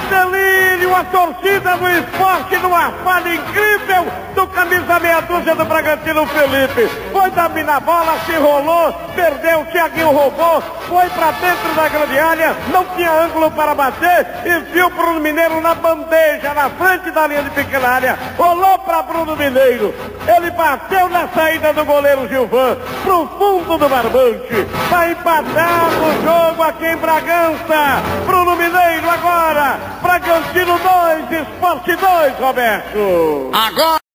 delírio, a torcida do esporte numa falha incrível do camisa meia dúzia do Bragantino, Felipe. Foi dominar na bola, se rolou, perdeu, o Thiaguinho roubou, foi pra dentro da grande área, não tinha ângulo para bater, enfiou Bruno Mineiro na bandeja, na frente da linha de pequena área, rolou para Bruno Mineiro. Ele bateu na saída do goleiro Gilvan, pro fundo do barbante, vai empatar o jogo aqui em Bragança. Bruno Mineiro agora, Bragantino 2, Esporte 2, Roberto. Agora